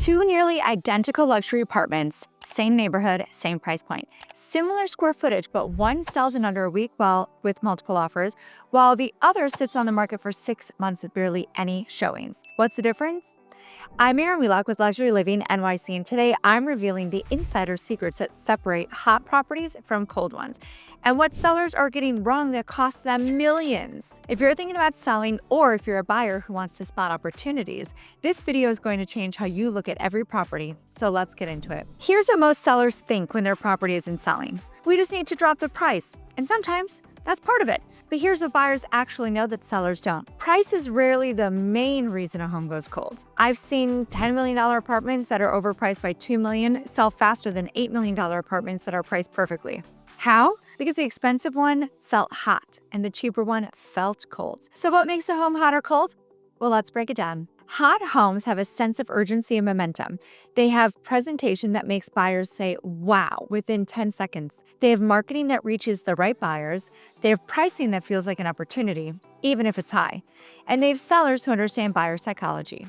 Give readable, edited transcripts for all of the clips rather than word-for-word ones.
Two nearly identical luxury apartments, same neighborhood, same price point. Similar square footage, but one sells in under a week with multiple offers, while the other sits on the market for 6 months with barely any showings. What's the difference? I'm Erin Wheelock with Luxury Living NYC, and today I'm revealing the insider secrets that separate hot properties from cold ones, and what sellers are getting wrong that costs them millions. If you're thinking about selling, or if you're a buyer who wants to spot opportunities, this video is going to change how you look at every property, so let's get into it. Here's what most sellers think when their property isn't selling. We just need to drop the price, and sometimes that's part of it. But here's what buyers actually know that sellers don't. Price is rarely the main reason a home goes cold. I've seen $10 million apartments that are overpriced by $2 million sell faster than $8 million apartments that are priced perfectly. How? Because the expensive one felt hot and the cheaper one felt cold. So what makes a home hot or cold? Well, let's break it down. Hot homes have a sense of urgency and momentum. They have presentation that makes buyers say, wow, within 10 seconds. They have marketing that reaches the right buyers. They have pricing that feels like an opportunity, even if it's high. And they have sellers who understand buyer psychology,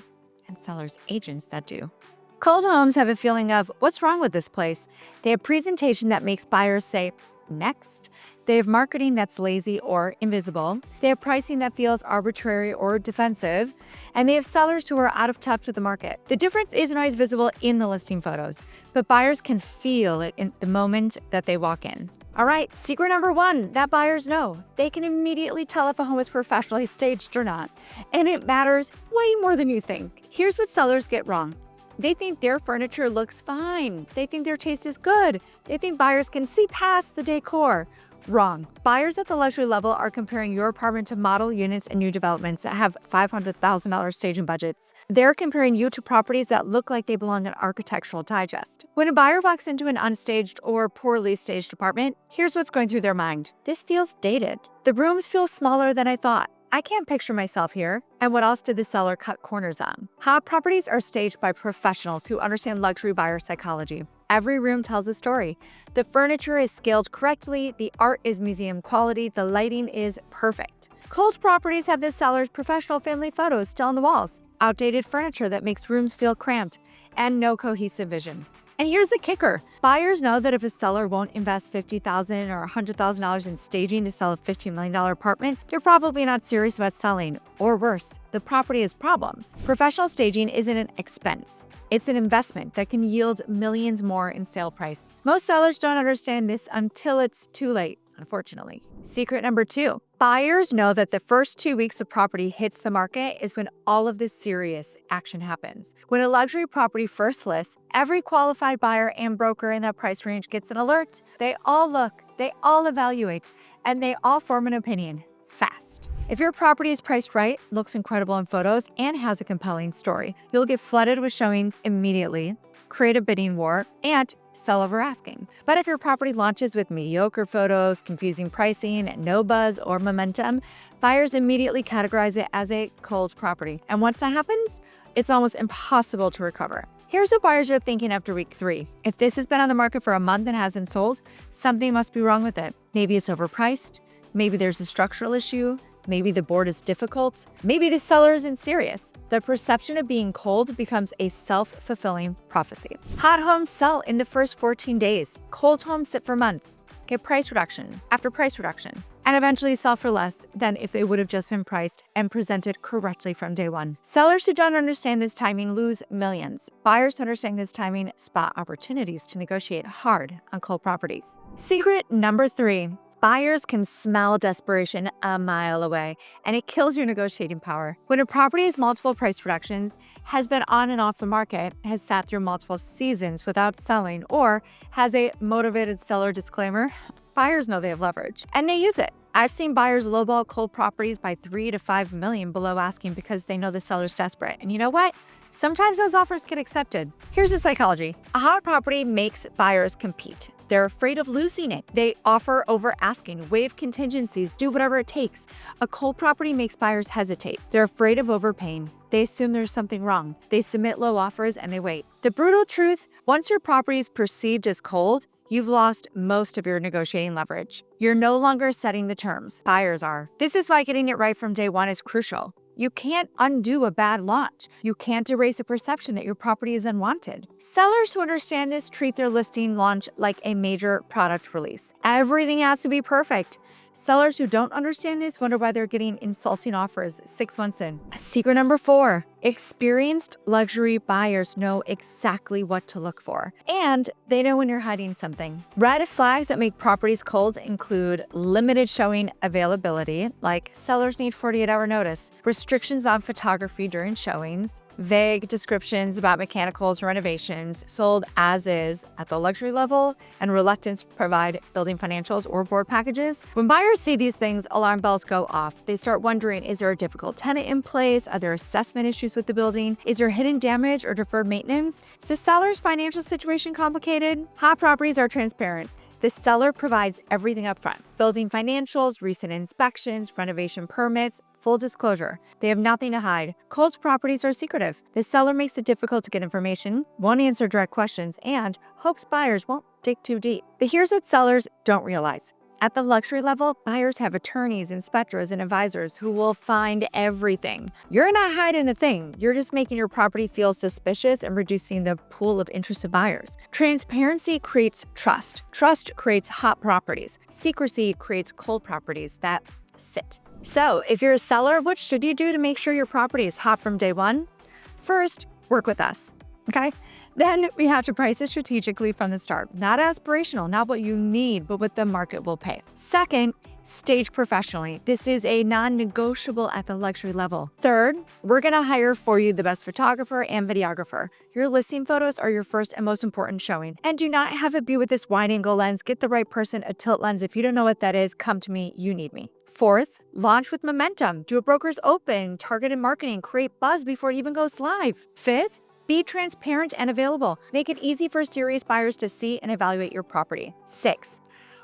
and sellers' agents that do. Cold homes have a feeling of, what's wrong with this place? They have presentation that makes buyers say, next. They have marketing that's lazy or invisible. They have pricing that feels arbitrary or defensive. And they have sellers who are out of touch with the market. The difference isn't always visible in the listing photos, but buyers can feel it in the moment that they walk in. All right, secret number one that buyers know. They can immediately tell if a home is professionally staged or not. And it matters way more than you think. Here's what sellers get wrong. They think their furniture looks fine. They think their taste is good. They think buyers can see past the decor. Wrong. Buyers at the luxury level are comparing your apartment to model units and new developments that have $500,000 staging budgets. They're comparing you to properties that look like they belong in Architectural Digest. When a buyer walks into an unstaged or poorly staged apartment, here's what's going through their mind. This feels dated. The rooms feel smaller than I thought. I can't picture myself here. And what else did the seller cut corners on? Hot properties are staged by professionals who understand luxury buyer psychology. Every room tells a story. The furniture is scaled correctly, the art is museum quality, the lighting is perfect. Cold properties have the seller's professional family photos still on the walls, outdated furniture that makes rooms feel cramped, and no cohesive vision. And here's the kicker. Buyers know that if a seller won't invest $50,000 or $100,000 in staging to sell a $15 million apartment, they're probably not serious about selling. Or worse, the property has problems. Professional staging isn't an expense. It's an investment that can yield millions more in sale price. Most sellers don't understand this until it's too late, unfortunately. Secret number two. Buyers know that the first 2 weeks of property hits the market is when all of this serious action happens. When a luxury property first lists, every qualified buyer and broker in that price range gets an alert. They all look, they all evaluate, and they all form an opinion fast. If your property is priced right, looks incredible in photos, and has a compelling story, you'll get flooded with showings immediately, create a bidding war, and sell over asking. But if your property launches with mediocre photos, confusing pricing, no buzz or momentum, buyers immediately categorize it as a cold property. And once that happens, it's almost impossible to recover. Here's what buyers are thinking after week 3. If this has been on the market for a month and hasn't sold, something must be wrong with it. Maybe it's overpriced, maybe there's a structural issue, maybe the board is difficult, maybe the seller isn't serious. The perception of being cold becomes a self-fulfilling prophecy. Hot homes sell in the first 14 days. Cold homes sit for months, get price reduction after price reduction, and eventually sell for less than if they would have just been priced and presented correctly from day one. Sellers who don't understand this timing lose millions. Buyers who understand this timing spot opportunities to negotiate hard on cold properties. Secret number 3. Buyers can smell desperation a mile away, and it kills your negotiating power. When a property has multiple price reductions, has been on and off the market, has sat through multiple seasons without selling, or has a motivated seller disclaimer, buyers know they have leverage, and they use it. I've seen buyers lowball cold properties by $3 to $5 million below asking because they know the seller's desperate. And you know what? Sometimes those offers get accepted. Here's the psychology. A hot property makes buyers compete. They're afraid of losing it. They offer over asking, waive contingencies, do whatever it takes. A cold property makes buyers hesitate. They're afraid of overpaying. They assume there's something wrong. They submit low offers and they wait. The brutal truth, once your property is perceived as cold, you've lost most of your negotiating leverage. You're no longer setting the terms. Buyers are. This is why getting it right from day one is crucial. You can't undo a bad launch. You can't erase a perception that your property is unwanted. Sellers who understand this treat their listing launch like a major product release. Everything has to be perfect. Sellers who don't understand this wonder why they're getting insulting offers 6 months in. Secret number 4, experienced luxury buyers know exactly what to look for, and they know when you're hiding something. Red flags that make properties cold include limited showing availability, like sellers need 48-hour notice, restrictions on photography during showings, vague descriptions about mechanicals or renovations, sold as is at the luxury level, and reluctance to provide building financials or board packages. When buyers see these things, alarm bells go off. They start wondering, is there a difficult tenant in place? Are there assessment issues with the building? Is there hidden damage or deferred maintenance? Is the seller's financial situation complicated? Hot properties are transparent. The seller provides everything up front: building financials, recent inspections, renovation permits, full disclosure. They have nothing to hide. Cold properties are secretive. The seller makes it difficult to get information, won't answer direct questions, and hopes buyers won't dig too deep. But here's what sellers don't realize. At the luxury level, buyers have attorneys, inspectors, and advisors who will find everything. You're not hiding a thing. You're just making your property feel suspicious and reducing the pool of interested buyers. Transparency creates trust. Trust creates hot properties. Secrecy creates cold properties that sit. So, if you're a seller, what should you do to make sure your property is hot from day one? First, work with us, okay? Then we have to price it strategically from the start. Not aspirational, not what you need, but what the market will pay. Second, stage professionally. This is a non-negotiable at the luxury level. Third, we're gonna hire for you the best photographer and videographer. Your listing photos are your first and most important showing. And do not have it be with this wide angle lens. Get the right person, a tilt lens. If you don't know what that is, come to me, you need me. Fourth, launch with momentum. Do a broker's open, targeted marketing, create buzz before it even goes live. Fifth, be transparent and available. Make it easy for serious buyers to see and evaluate your property. 6,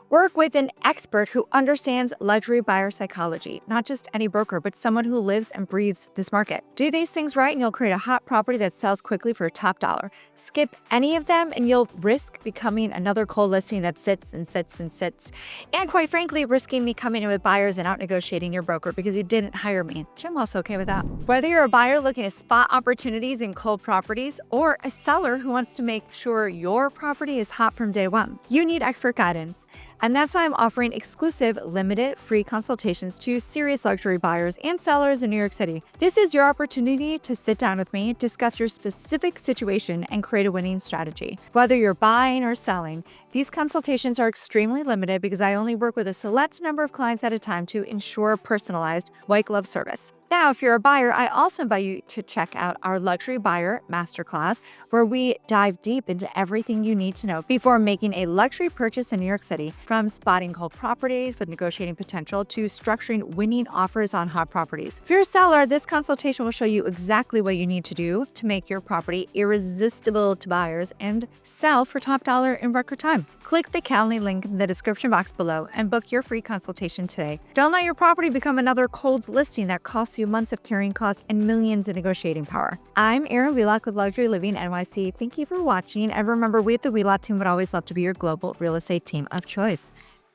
work with an expert who understands luxury buyer psychology, not just any broker, but someone who lives and breathes this market. Do these things right and you'll create a hot property that sells quickly for top dollar. Skip any of them and you'll risk becoming another cold listing that sits and sits and sits. And quite frankly, risking me coming in with buyers and out negotiating your broker because you didn't hire me, which I'm also okay with that. Whether you're a buyer looking to spot opportunities in cold properties or a seller who wants to make sure your property is hot from day one, you need expert guidance. And that's why I'm offering exclusive, limited, free consultations to serious luxury buyers and sellers in New York City. This is your opportunity to sit down with me, discuss your specific situation, and create a winning strategy. Whether you're buying or selling, these consultations are extremely limited because I only work with a select number of clients at a time to ensure personalized, white glove service. Now, if you're a buyer, I also invite you to check out our Luxury Buyer Masterclass, where we dive deep into everything you need to know before making a luxury purchase in New York City, from spotting cold properties with negotiating potential to structuring winning offers on hot properties. If you're a seller, this consultation will show you exactly what you need to do to make your property irresistible to buyers and sell for top dollar in record time. Click the Calendly link in the description box below and book your free consultation today. Don't let your property become another cold listing that costs you months of carrying costs and millions in negotiating power. I'm Erin Wheelock with Luxury Living NYC. Thank you for watching, and remember, we at the Wheelock team would always love to be your global real estate team of choice.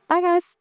Bye, guys.